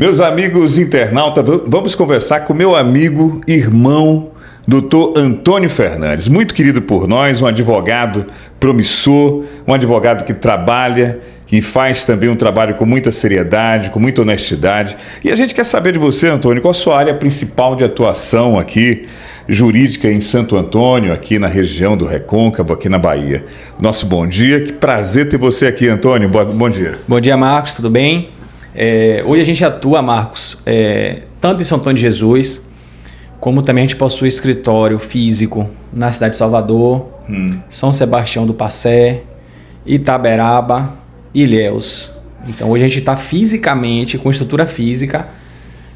Meus amigos internautas, vamos conversar com meu amigo, irmão, Dr. Antônio Fernandes, muito querido por nós, um advogado promissor, um advogado que trabalha e faz também um trabalho com muita seriedade, com muita honestidade. E a gente quer saber de você, Antônio, qual a sua área principal de atuação aqui, jurídica em Santo Antônio, aqui na região do Recôncavo, aqui na Bahia. Nosso bom dia, que prazer ter você aqui, Antônio. Bom dia. Bom dia, Marcos, tudo bem? Hoje a gente atua, Marcos, tanto em São Antônio de Jesus, como também a gente possui escritório físico na cidade de Salvador, São Sebastião do Passé, Itaberaba e Ilhéus. Então hoje a gente está fisicamente, com estrutura física,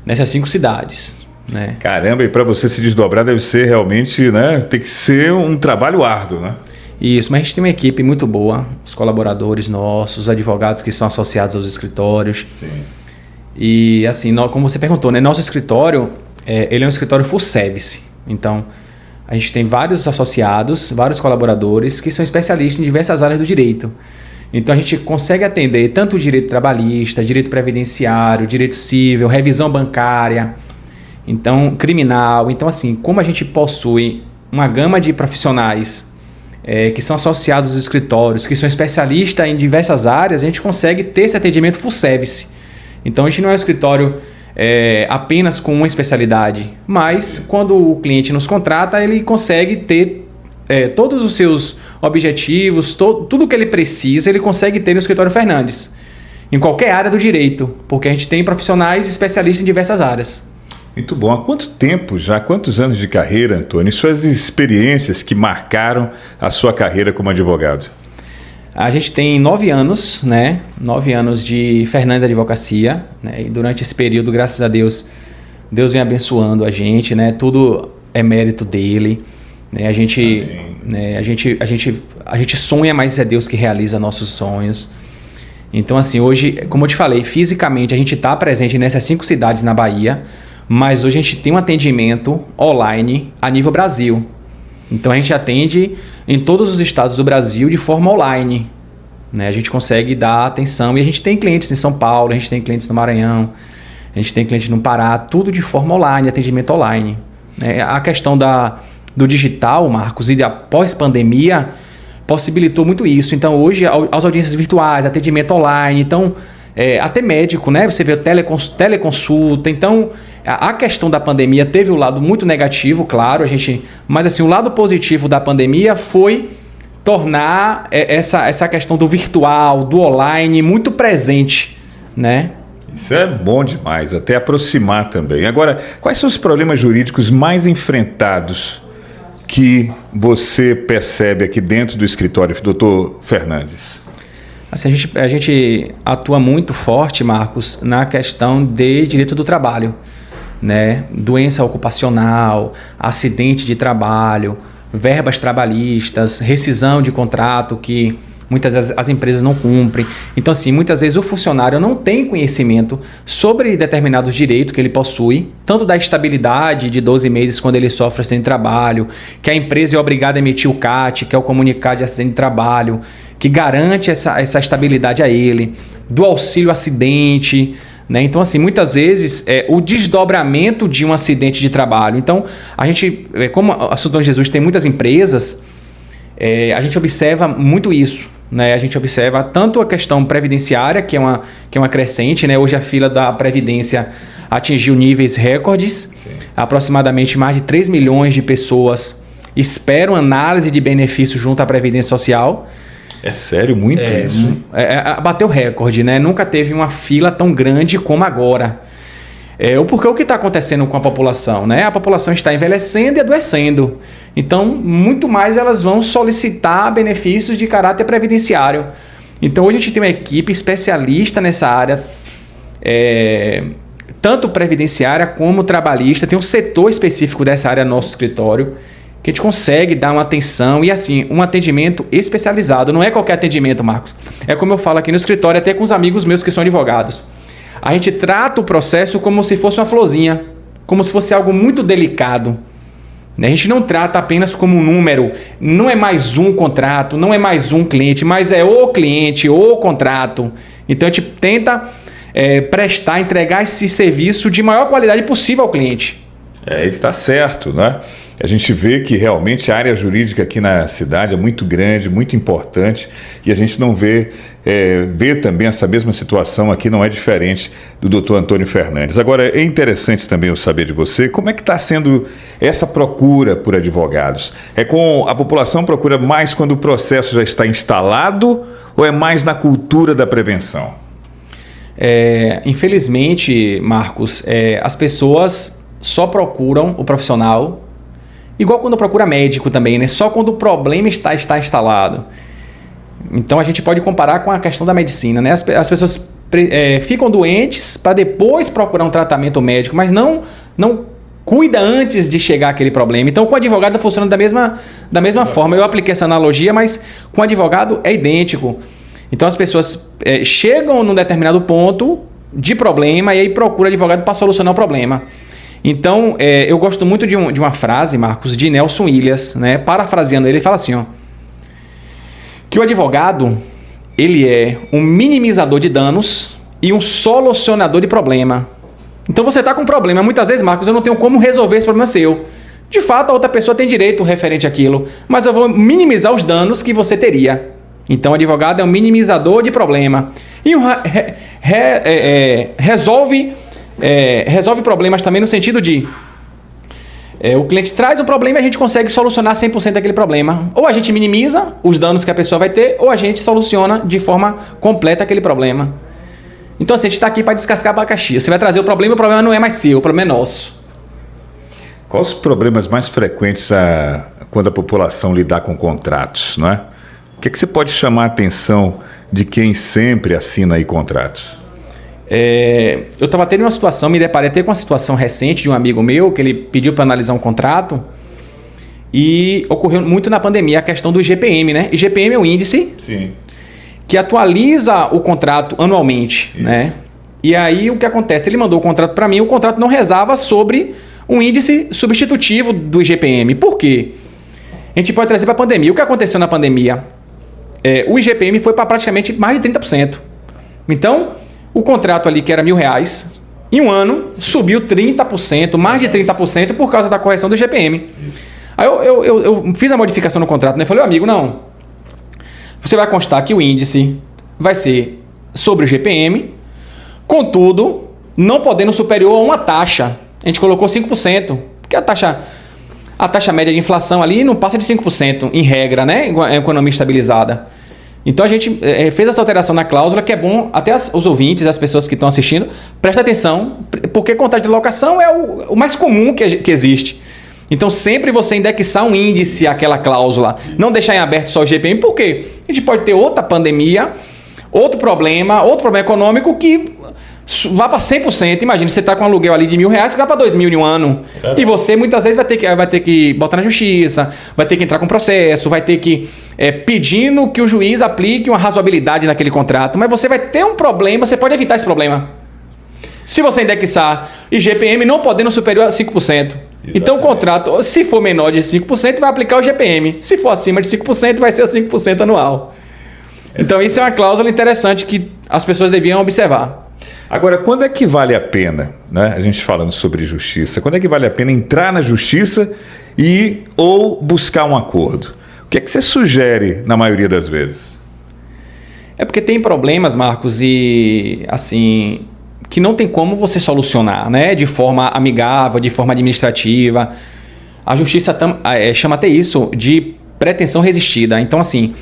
nessas 5 cidades. Né? Caramba, e para você se desdobrar deve ser realmente, né? Tem que ser um trabalho árduo, né? Isso, mas a gente tem uma equipe muito boa, os colaboradores nossos, os advogados que estão associados aos escritórios. Sim. E assim, como você perguntou, né? Nosso escritório, ele é um escritório full service. Então, a gente tem vários associados, vários colaboradores que são especialistas em diversas áreas do direito. Então, a gente consegue atender tanto o direito trabalhista, direito previdenciário, direito civil, revisão bancária, então criminal. Então, assim, como a gente possui uma gama de profissionais que são associados aos escritórios, que são especialistas em diversas áreas, a gente consegue ter esse atendimento full service. Então, a gente não é um escritório apenas com uma especialidade, mas quando o cliente nos contrata, ele consegue ter todos os seus objetivos, tudo que ele precisa, ele consegue ter no escritório Fernandes, em qualquer área do direito, porque a gente tem profissionais especialistas em diversas áreas. Muito bom. Há quanto tempo já, quantos anos de carreira, Antônio? Suas experiências que marcaram a sua carreira como advogado? A gente tem 9 anos, né? 9 anos de Fernandes Advocacia, né? E durante esse período, graças a Deus, Deus vem abençoando a gente, né? Tudo é mérito dele, né? A gente sonha, mas é Deus que realiza nossos sonhos. Então, assim, hoje, como eu te falei, fisicamente a gente está presente nessas 5 cidades na Bahia, mas hoje a gente tem um atendimento online a nível Brasil. Então a gente atende em todos os estados do Brasil de forma online, né? A gente consegue dar atenção e a gente tem clientes em São Paulo, a gente tem clientes no Maranhão, a gente tem clientes no Pará, tudo de forma online, atendimento online. A questão do digital, Marcos, e da pós-pandemia possibilitou muito isso. Então hoje as audiências virtuais, atendimento online, então até médico, né? Você vê teleconsulta. Então a questão da pandemia teve um lado muito negativo, claro, mas assim, o lado positivo da pandemia foi tornar essa questão do virtual, do online muito presente, né? Isso é bom demais, até aproximar também. Agora, quais são os problemas jurídicos mais enfrentados que você percebe aqui dentro do escritório, Dr. Fernandes? Assim, a gente atua muito forte, Marcos, na questão de direito do trabalho, né? Doença ocupacional, acidente de trabalho, verbas trabalhistas, rescisão de contrato que muitas vezes as empresas não cumprem. Então, assim, muitas vezes o funcionário não tem conhecimento sobre determinados direitos que ele possui, tanto da estabilidade de 12 meses quando ele sofre acidente de trabalho, que a empresa é obrigada a emitir o CAT, que é o comunicado de acidente de trabalho, que garante essa estabilidade a ele, do auxílio acidente, né? Então, assim, muitas vezes o desdobramento de um acidente de trabalho. Então, a gente, como a São Antônio de Jesus tem muitas empresas, a gente observa muito isso, né? A gente observa tanto a questão previdenciária, que é uma crescente, né? Hoje a fila da Previdência atingiu níveis recordes. Sim. Aproximadamente mais de 3 milhões de pessoas esperam análise de benefício junto à Previdência Social. É sério? Muito isso? Bateu recorde, né? Nunca teve uma fila tão grande como agora. Porque o que está acontecendo com a população, né? A população está envelhecendo e adoecendo. Então, muito mais elas vão solicitar benefícios de caráter previdenciário. Então, hoje a gente tem uma equipe especialista nessa área, tanto previdenciária como trabalhista. Tem um setor específico dessa área no nosso escritório, que a gente consegue dar uma atenção e, assim, um atendimento especializado. Não é qualquer atendimento, Marcos. É como eu falo aqui no escritório, até com os amigos meus que são advogados. A gente trata o processo como se fosse uma florzinha, como se fosse algo muito delicado. A gente não trata apenas como um número, não é mais um contrato, não é mais um cliente, mas é o cliente, o contrato. Então a gente tenta prestar, entregar esse serviço de maior qualidade possível ao cliente. Ele está certo, né? A gente vê que realmente a área jurídica aqui na cidade é muito grande, muito importante, e a gente não vê também essa mesma situação aqui, não é diferente do doutor Antônio Fernandes. Agora, é interessante também eu saber de você, como é que está sendo essa procura por advogados? A população procura mais quando o processo já está instalado ou é mais na cultura da prevenção? Infelizmente, Marcos, as pessoas só procuram o profissional, igual quando procura médico também, né? Só quando o problema está instalado. Então a gente pode comparar com a questão da medicina, né? As pessoas ficam doentes para depois procurar um tratamento médico, mas não cuida antes de chegar aquele problema. Então com o advogado funciona da mesma forma. Eu apliquei essa analogia, mas com o advogado é idêntico. Então as pessoas chegam num determinado ponto de problema e aí procura advogado para solucionar o problema. Então, eu gosto muito de uma frase, Marcos, de Nelson Williams, né? Parafraseando ele fala assim, ó, que o advogado, ele é um minimizador de danos e um solucionador de problema. Então, você está com um problema. Muitas vezes, Marcos, eu não tenho como resolver esse problema seu. De fato, a outra pessoa tem direito referente àquilo, mas eu vou minimizar os danos que você teria. Então, o advogado é um minimizador de problema. E resolve problemas também no sentido de o cliente traz um problema e a gente consegue solucionar 100% daquele problema. Ou a gente minimiza os danos que a pessoa vai ter, ou a gente soluciona de forma completa aquele problema. Então, assim, a gente está aqui para descascar abacaxi. Você vai trazer o problema não é mais seu, o problema é nosso. Quais os problemas mais frequentes quando a população lidar com contratos, não é? O que você pode chamar a atenção de quem sempre assina aí contratos? Eu estava tendo uma situação, me deparei até com uma situação recente de um amigo meu, que ele pediu para analisar um contrato e ocorreu muito na pandemia a questão do IGPM, né? IGPM é um índice Sim. que atualiza o contrato anualmente, né? E aí o que acontece? Ele mandou o contrato para mim, o contrato não rezava sobre um índice substitutivo do IGPM. Por quê? A gente pode trazer para a pandemia. O que aconteceu na pandemia? O IGPM foi para praticamente mais de 30%. Então, o contrato ali que era R$1.000, em um ano subiu 30%, mais de 30% por causa da correção do IGPM. Aí eu fiz a modificação no contrato, né? Falei, amigo, não. Você vai constar que o índice vai ser sobre o IGPM, contudo, não podendo superior a uma taxa. A gente colocou 5%, porque a taxa média de inflação ali não passa de 5%, em regra, né? A economia estabilizada. Então a gente fez essa alteração na cláusula, que é bom, até os ouvintes, as pessoas que estão assistindo, presta atenção, porque contrato de locação é o mais comum que existe. Então sempre você indexar um índice àquela cláusula, não deixar em aberto só o IGPM, por quê? A gente pode ter outra pandemia, outro problema econômico que vá para 100%. Imagina, você está com um aluguel ali de R$1.000, que vai para R$2.000 em um ano. E você muitas vezes vai ter que botar na justiça, vai ter que entrar com processo, vai ter que pedindo que o juiz aplique uma razoabilidade naquele contrato. Mas você vai ter um problema, você pode evitar esse problema. Se você indexar IGPM não podendo superior a 5%. Exatamente. Então o contrato, se for menor de 5%, vai aplicar o IGPM. Se for acima de 5%, vai ser 5% anual. Então isso é uma cláusula interessante que as pessoas deviam observar. Agora, quando é que vale a pena, né? A gente falando sobre justiça, quando é que vale a pena entrar na justiça ou buscar um acordo? O que é que você sugere na maioria das vezes? É porque tem problemas, Marcos, e assim, que não tem como você solucionar, né? De forma amigável, de forma administrativa. A justiça chama até isso de pretensão resistida. Então, assim,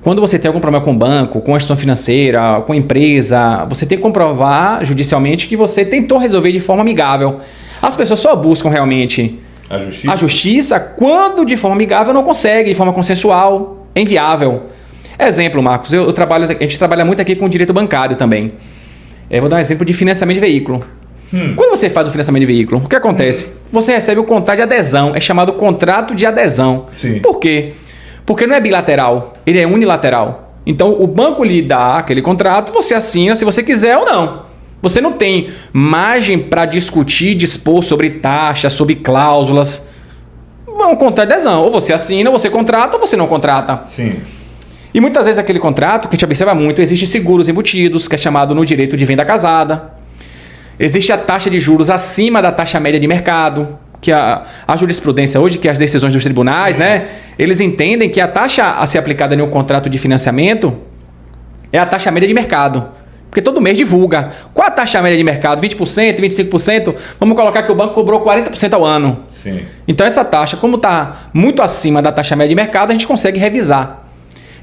quando você tem algum problema com o banco, com a instituição financeira, com a empresa, você tem que comprovar judicialmente que você tentou resolver de forma amigável. As pessoas só buscam realmente a justiça quando de forma amigável não consegue, de forma consensual, é inviável. Exemplo, Marcos, a gente trabalha muito aqui com direito bancário também. Vou dar um exemplo de financiamento de veículo. Quando você faz o financiamento de veículo, o que acontece? Você recebe o contrato de adesão, é chamado contrato de adesão. Sim. Por quê? Porque não é bilateral, ele é unilateral. Então, o banco lhe dá aquele contrato, você assina se você quiser ou não. Você não tem margem para discutir, dispor sobre taxas, sobre cláusulas. É um contrato de adesão. Ou você assina, ou você contrata, ou você não contrata. Sim. E muitas vezes aquele contrato, que a gente observa muito, existem seguros embutidos, que é chamado no direito de venda casada. Existe a taxa de juros acima da taxa média de mercado, que a jurisprudência hoje, que as decisões dos tribunais, né, eles entendem que a taxa a ser aplicada em um contrato de financiamento é a taxa média de mercado. Porque todo mês divulga. Qual a taxa média de mercado? 20%, 25%? Vamos colocar que o banco cobrou 40% ao ano. Sim. Então essa taxa, como está muito acima da taxa média de mercado, a gente consegue revisar.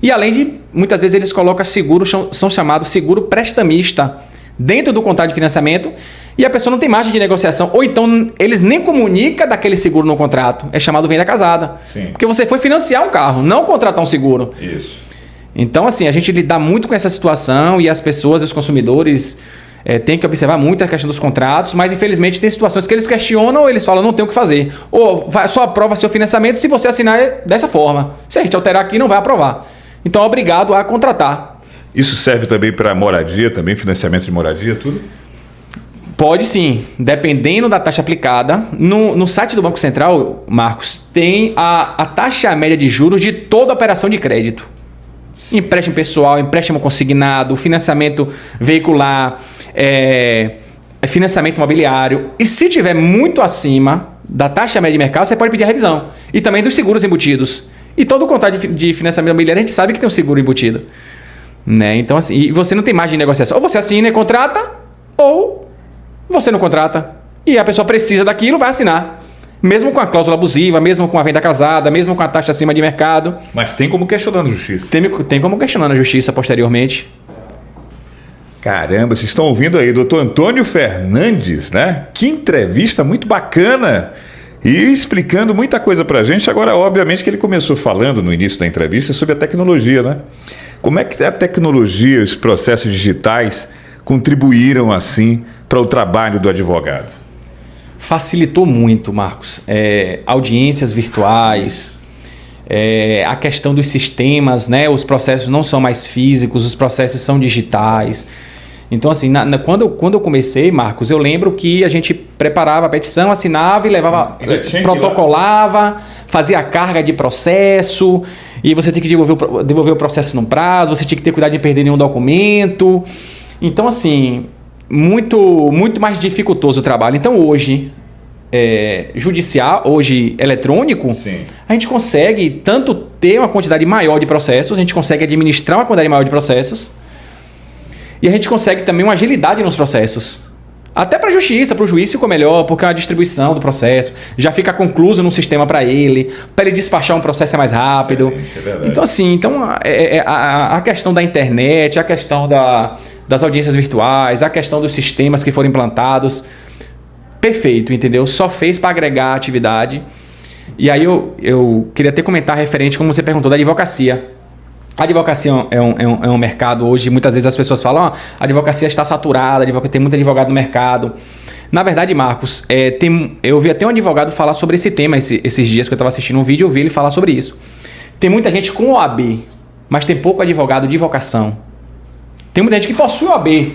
E além de, muitas vezes eles colocam seguros, são chamados seguro prestamista, dentro do contrato de financiamento, e a pessoa não tem margem de negociação. Ou então eles nem comunicam daquele seguro no contrato. É chamado venda casada. Sim. Porque você foi financiar um carro, não contratar um seguro. Isso. Então, assim, a gente lida muito com essa situação e as pessoas, os consumidores, têm que observar muito a questão dos contratos, mas infelizmente tem situações que eles questionam ou eles falam, não tem o que fazer. Ou só aprova seu financiamento se você assinar dessa forma. Se a gente alterar aqui, não vai aprovar. Então, é obrigado a contratar. Isso serve também para moradia, também financiamento de moradia, tudo? Pode sim, dependendo da taxa aplicada. No site do Banco Central, Marcos, tem a taxa média de juros de toda operação de crédito. Empréstimo pessoal, empréstimo consignado, financiamento veicular, financiamento imobiliário. E se tiver muito acima da taxa média de mercado, você pode pedir a revisão. E também dos seguros embutidos. E todo contrato de financiamento imobiliário, a gente sabe que tem um seguro embutido. Né? Então, assim, e você não tem margem de negociação. Ou você assina e contrata, ou você não contrata. E a pessoa precisa daquilo, vai assinar. Mesmo com a cláusula abusiva, mesmo com a venda casada, mesmo com a taxa acima de mercado. Mas tem como questionar na justiça. Tem como questionar na justiça posteriormente. Caramba, vocês estão ouvindo aí, doutor Antônio Fernandes, né? Que entrevista muito bacana. E explicando muita coisa pra gente. Agora, obviamente que ele começou falando no início da entrevista sobre a tecnologia, né? Como é que a tecnologia, os processos digitais contribuíram assim para o trabalho do advogado? Facilitou muito, Marcos. Audiências virtuais, a questão dos sistemas, né? Os processos não são mais físicos, os processos são digitais. Então, assim, quando eu comecei, Marcos, eu lembro que a gente preparava a petição, assinava e levava, protocolava, fazia a carga de processo, e você tem que devolver o processo no prazo, você tinha que ter cuidado de não perder nenhum documento. Então, assim, muito mais dificultoso o trabalho. Então, hoje, judicial, hoje eletrônico, sim, a gente consegue tanto ter uma quantidade maior de processos, a gente consegue administrar uma quantidade maior de processos, e a gente consegue também uma agilidade nos processos. Até para a justiça, para o juiz ficou melhor, porque a distribuição do processo já fica concluso num sistema para ele despachar um processo é mais rápido. É então, assim, a questão da internet, a questão das audiências virtuais, a questão dos sistemas que foram implantados, perfeito, entendeu? Só fez para agregar atividade. E aí eu queria até comentar referente, como você perguntou, da advocacia. A advocacia é um mercado hoje, muitas vezes as pessoas falam, a advocacia está saturada, tem muito advogado no mercado. Na verdade, Marcos, eu vi até um advogado falar sobre esse tema esses dias que eu estava assistindo um vídeo, eu vi ele falar sobre isso. Tem muita gente com OAB, mas tem pouco advogado de vocação. Tem muita gente que possui OAB,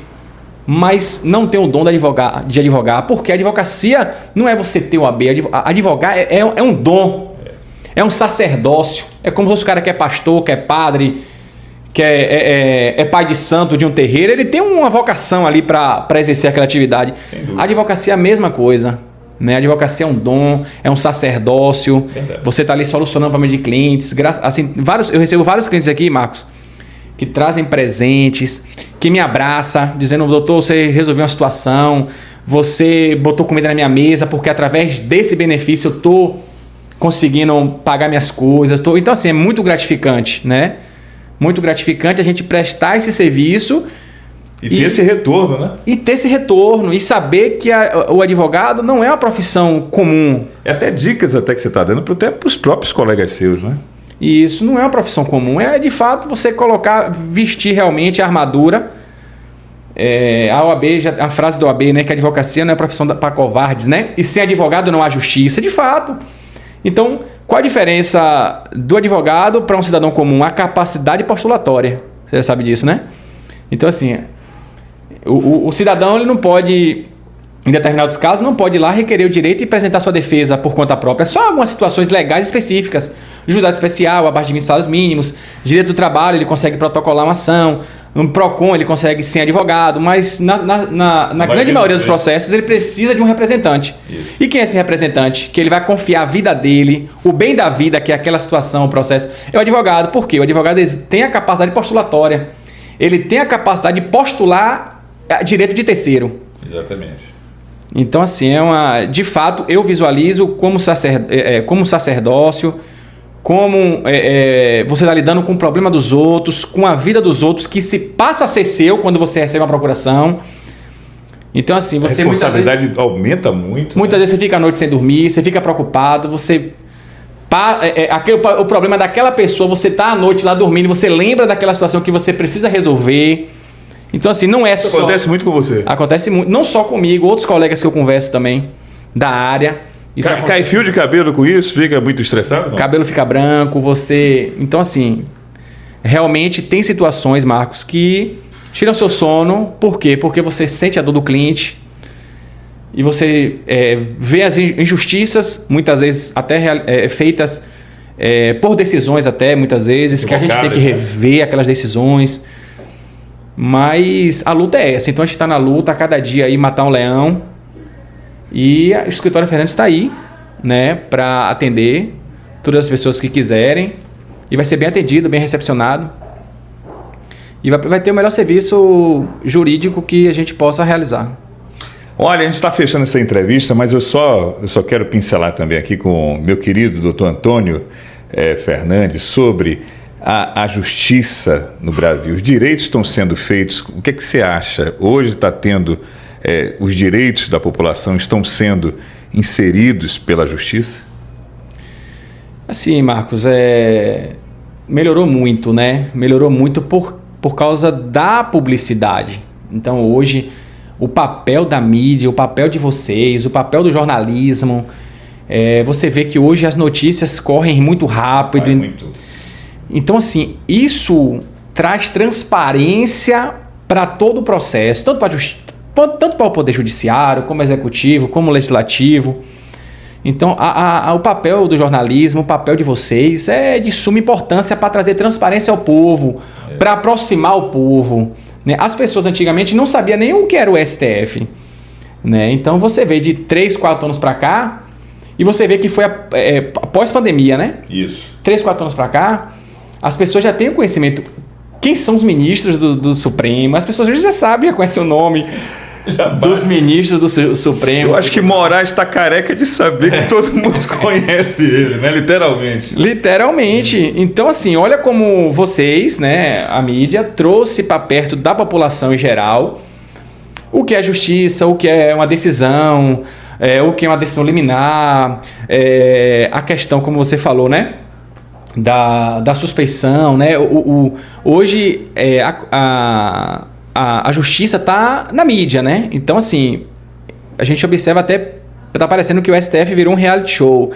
mas não tem o dom de advogar, porque a advocacia não é você ter OAB, advogar é um dom. É um sacerdócio. É como se o cara que é pastor, que é padre, que é pai de santo de um terreiro, ele tem uma vocação ali para exercer aquela atividade. A advocacia é a mesma coisa. Né? A advocacia é um dom, é um sacerdócio. Verdade. Você está ali solucionando problema de clientes. Assim, eu recebo vários clientes aqui, Marcos, que trazem presentes, que me abraçam, dizendo, doutor, você resolveu uma situação, você botou comida na minha mesa, porque através desse benefício eu estou conseguindo pagar minhas coisas. Então, assim, é muito gratificante, né? Muito gratificante a gente prestar esse serviço. E ter esse retorno, né? E ter esse retorno. E saber que o advogado não é uma profissão comum. É até dicas até que você está dando até para os próprios colegas seus, né? E isso não é uma profissão comum. É, de fato, você vestir realmente a armadura. A OAB, a frase da OAB, né? Que a advocacia não é profissão para covardes, né? E sem advogado não há justiça. De fato. Então, qual a diferença do advogado para um cidadão comum? A capacidade postulatória. Você já sabe disso, né? Então, assim, o cidadão ele não pode em determinados casos, não pode ir lá requerer o direito e apresentar sua defesa por conta própria. Só algumas situações legais específicas. Juizado especial, abaixo de 20 salários mínimos. Direito do trabalho, ele consegue protocolar uma ação. No PROCON, ele consegue sem advogado. Mas na grande maioria dos processos, ele precisa de um representante. Isso. E quem é esse representante? Que ele vai confiar a vida dele, o bem da vida, que é aquela situação, o processo, é o advogado. Por quê? O advogado tem a capacidade postulatória. Ele tem a capacidade de postular direito de terceiro. Exatamente. Então, assim, de fato, eu visualizo como sacerdócio, como você está lidando com o problema dos outros, com a vida dos outros, que se passa a ser seu quando você recebe uma procuração. Então, assim, você a responsabilidade aumenta muito. Muitas vezes você fica à noite sem dormir, você fica preocupado, o problema daquela pessoa, você está à noite lá dormindo, você lembra daquela situação que você precisa resolver. Então, assim, não é Isso só... acontece muito com você. Acontece muito, não só comigo, outros colegas que eu converso também, da área. Cai fio de cabelo com isso? Fica muito estressado? Não? Cabelo fica branco, você... Então, assim, realmente tem situações, Marcos, que tiram seu sono. Por quê? Porque você sente a dor do cliente e você vê as injustiças, muitas vezes até feitas por decisões até, muitas vezes, que a gente tem que rever aquelas decisões. Mas a luta é essa. Então a gente está na luta a cada dia aí, matar um leão. E o Escritório Fernandes está aí, né, para atender todas as pessoas que quiserem. E vai ser bem atendido, bem recepcionado. E vai ter o melhor serviço jurídico que a gente possa realizar. Olha, a gente está fechando essa entrevista, mas eu só quero pincelar também aqui com o meu querido doutor Antônio Fernandes sobre a justiça no Brasil. Os direitos estão sendo feitos. O que é que você acha? Hoje está tendo... os direitos da população estão sendo inseridos pela justiça? Assim, Marcos, melhorou muito, né? Melhorou muito por causa da publicidade. Então, hoje, o papel da mídia, o papel de vocês, o papel do jornalismo, você vê que hoje as notícias correm muito rápido. Muito. Então, assim, isso traz transparência para todo o processo, tanto para o Poder Judiciário, como Executivo, como Legislativo. Então, o papel do jornalismo, o papel de vocês é de suma importância para trazer transparência ao povo, para aproximar o povo. Né? As pessoas antigamente não sabiam nem o que era o STF. Né? Então, você vê de 3, 4 anos para cá, e você vê que foi após pandemia, né? Isso. 3, 4 anos para cá, as pessoas já têm o conhecimento. Quem são os ministros do Supremo? As pessoas já sabem, já conhecem o nome dos ministros do Supremo. Eu acho que Moraes está careca de saber que todo mundo conhece ele, né? Literalmente. Literalmente. Então, assim, olha como vocês, né, a mídia, trouxe para perto da população em geral o que é justiça, o que é uma decisão, o que é uma decisão liminar, a questão, como você falou, né? Da suspeição, né? Hoje a justiça está na mídia, né? Então, assim, a gente observa até, tá parecendo que o STF virou um reality show,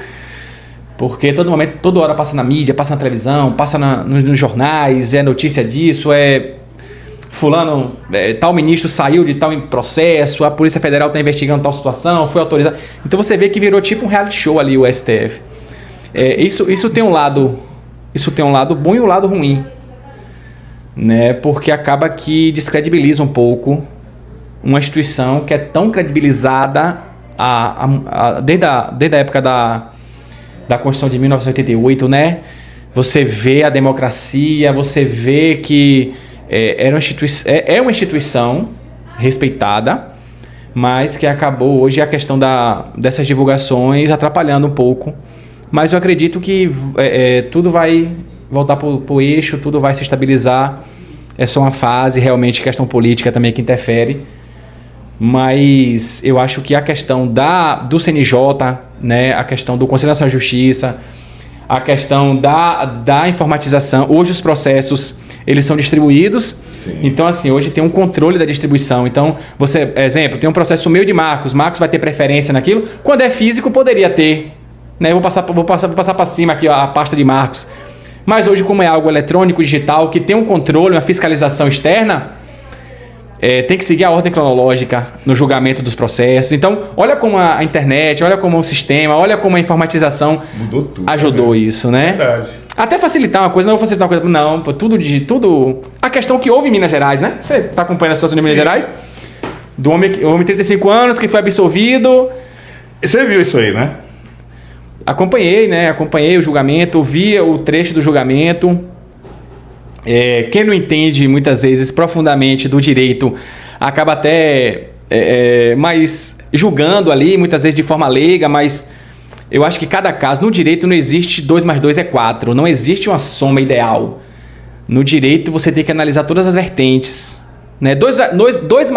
porque toda hora passa na mídia, passa na televisão, passa nos jornais, notícia disso, fulano, tal ministro saiu de tal processo, a Polícia Federal está investigando tal situação, foi autorizado. Então você vê que virou tipo um reality show ali o STF. Isso tem um lado bom e um lado ruim, né? Porque acaba que descredibiliza um pouco uma instituição que é tão credibilizada desde a época da Constituição de 1988, né? Você vê a democracia, você vê que é uma instituição respeitada, mas que acabou hoje a questão dessas divulgações atrapalhando um pouco. Mas eu acredito que tudo vai voltar para o eixo, tudo vai se estabilizar. É só uma fase, realmente, questão política também que interfere. Mas eu acho que a questão do CNJ, né, a questão do Conselho Nacional de Justiça, a questão da informatização, hoje os processos eles são distribuídos. Sim. Então, assim, hoje tem um controle da distribuição. Então, exemplo, tem um processo meu de Marcos vai ter preferência naquilo. Quando é físico, poderia ter. Né? Eu vou passar para cima aqui a pasta de Marcos. Mas hoje, como é algo eletrônico, digital, que tem um controle, uma fiscalização externa, tem que seguir a ordem cronológica no julgamento dos processos. Então, olha como a internet, olha como o sistema, olha como a informatização mudou tudo, ajudou isso, né? Verdade. Até facilitar uma coisa, não vou facilitar uma coisa, não, tudo. A questão que houve em Minas Gerais, né? Você está acompanhando a situação de Minas Gerais? Do homem de 35 anos que foi absolvido. Você viu isso aí, né? Acompanhei, né? Acompanhei o julgamento, via o trecho do julgamento. Quem não entende muitas vezes profundamente do direito acaba até mais julgando ali, muitas vezes de forma leiga, mas eu acho que cada caso, no direito não existe 2 mais 2 é 4, não existe uma soma ideal. No direito você tem que analisar todas as vertentes. Né? 2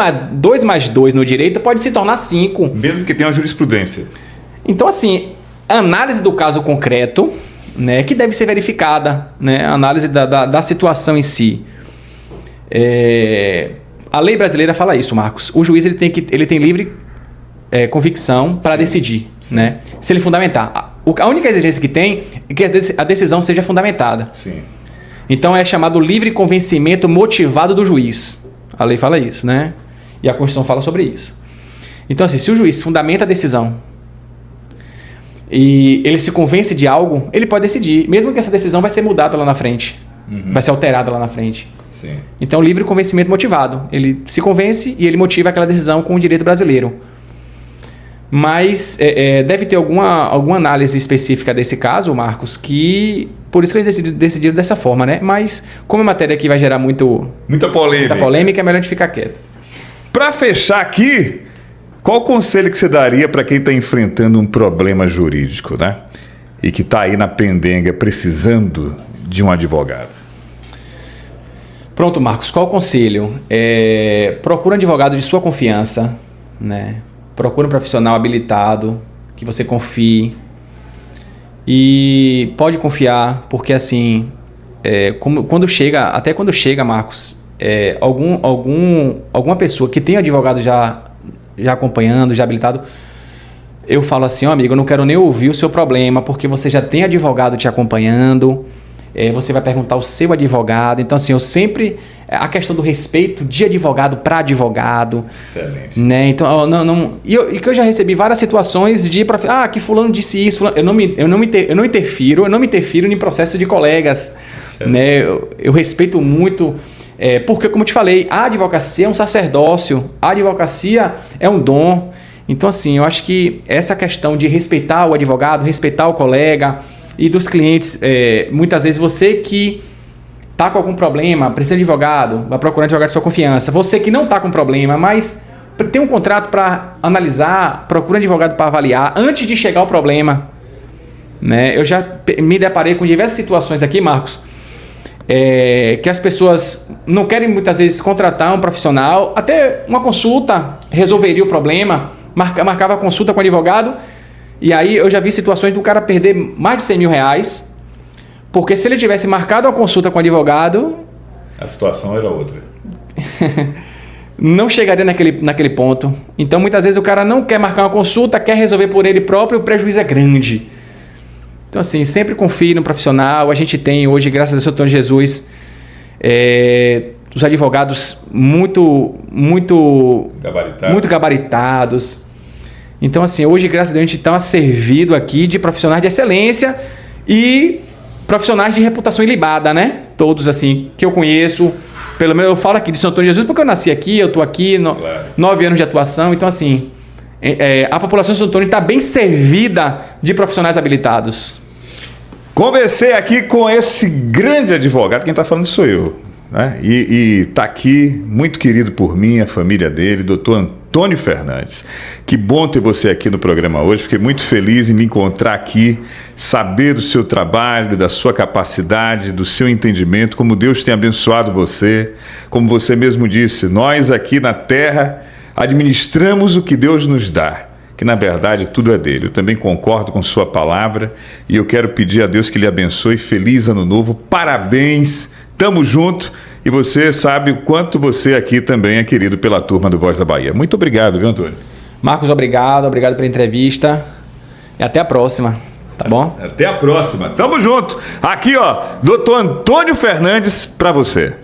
mais 2 no direito pode se tornar 5. Mesmo que tenha uma jurisprudência. Então, assim, a análise do caso concreto, né, que deve ser verificada, né, a análise da situação em si. A lei brasileira fala isso, Marcos. O juiz ele tem livre convicção para decidir, né, se ele fundamentar. A única exigência que tem é que a decisão seja fundamentada. Sim. Então é chamado livre convencimento motivado do juiz. A lei fala isso, né? E a Constituição fala sobre isso. Então, assim, se o juiz fundamenta a decisão e ele se convence de algo, ele pode decidir, mesmo que essa decisão vai ser mudada lá na frente, vai ser alterada lá na frente. Sim. Então, livre convencimento motivado. Ele se convence e ele motiva aquela decisão com o direito brasileiro. Mas deve ter alguma análise específica desse caso, Marcos, que por isso que eles decidiram dessa forma, né? Mas como a matéria aqui vai gerar muita polêmica, é melhor a gente ficar quieto. Para fechar aqui, qual o conselho que você daria para quem está enfrentando um problema jurídico, né? E que está aí na pendenga precisando de um advogado? Pronto, Marcos, qual o conselho? Procura um advogado de sua confiança, né? Procura um profissional habilitado, que você confie. E pode confiar, porque assim, quando chega, Marcos, alguma pessoa que tem advogado já acompanhando, já habilitado, eu falo assim, amigo, eu não quero nem ouvir o seu problema, porque você já tem advogado te acompanhando, você vai perguntar ao seu advogado. Então, assim, eu sempre... A questão do respeito de advogado para advogado. Excelente. Né? Então, e que eu já recebi várias situações de... que fulano disse isso. Eu não me interfiro em processo de colegas. Né? Eu respeito muito... porque, como eu te falei, a advocacia é um sacerdócio. A advocacia é um dom. Então, assim, eu acho que essa questão de respeitar o advogado, respeitar o colega... E dos clientes, muitas vezes você que está com algum problema, precisa de advogado, vai procurar um advogado de sua confiança. Você que não está com problema, mas tem um contrato para analisar, procura um advogado para avaliar antes de chegar ao problema. Né? Eu já me deparei com diversas situações aqui, Marcos, que as pessoas não querem muitas vezes contratar um profissional, até uma consulta resolveria o problema, marcava a consulta com o advogado. E aí eu já vi situações do cara perder mais de 100 mil reais, porque se ele tivesse marcado uma consulta com o advogado... A situação era outra. Não chegaria naquele ponto. Então muitas vezes o cara não quer marcar uma consulta, quer resolver por ele próprio, o prejuízo é grande. Então assim, sempre confie no profissional. A gente tem hoje, graças a Deus, Antônio Jesus, os advogados muito gabaritados. Então, assim, hoje, graças a Deus, a gente está servido aqui de profissionais de excelência e profissionais de reputação ilibada, né? Todos, assim, que eu conheço. Pelo menos eu falo aqui de São Antônio de Jesus porque eu nasci aqui, eu estou aqui, 9 anos de atuação. Então, assim, a população de São Antônio está bem servida de profissionais habilitados. Conversei aqui com esse grande advogado, quem está falando sou eu. Né? E está aqui, muito querido por mim, a família dele, doutor Antônio Fernandes. Que bom ter você aqui no programa hoje, fiquei muito feliz em me encontrar aqui, saber do seu trabalho, da sua capacidade, do seu entendimento, como Deus tem abençoado você, como você mesmo disse, nós aqui na Terra administramos o que Deus nos dá, que na verdade tudo é dele. Eu também concordo com sua palavra e eu quero pedir a Deus que lhe abençoe. Feliz ano novo, parabéns, tamo junto. E você sabe o quanto você aqui também é querido pela turma do Voz da Bahia. Muito obrigado, viu, Antônio? Marcos, obrigado pela entrevista e até a próxima, tá bom? Até a próxima, tamo junto. Aqui, ó, doutor Antônio Fernandes para você.